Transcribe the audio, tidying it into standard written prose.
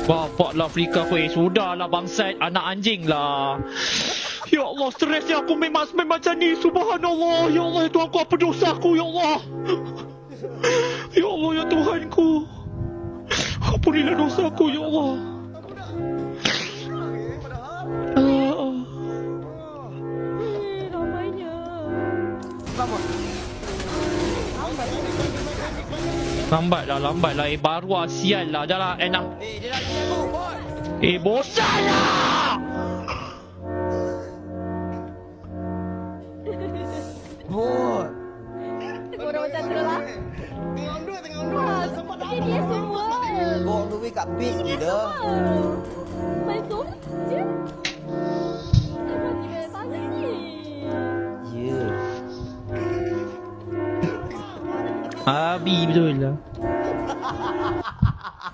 Bapaklah Afrika Weh. Sudahlah bangsat. Anak anjing lah. Ya Allah, stresnya aku memang macam ni. Subhanallah. Ya Allah, ya Tuhan aku, apa dosaku, ya Allah. Ya Allah, ya Tuhanku. Ampunilah dosaku, ya Allah. Lambatlah. Baru sial lah. Dah lah, enak. Dia nak siap tu, boy. Bosan lah. Boy. Korang macam tu lah. Tengok dua. Sempat dah. Dia semua. Bawa duit kat bis je dah. Main som je. Emang dia tanya ni. Ya. Abi betul lah.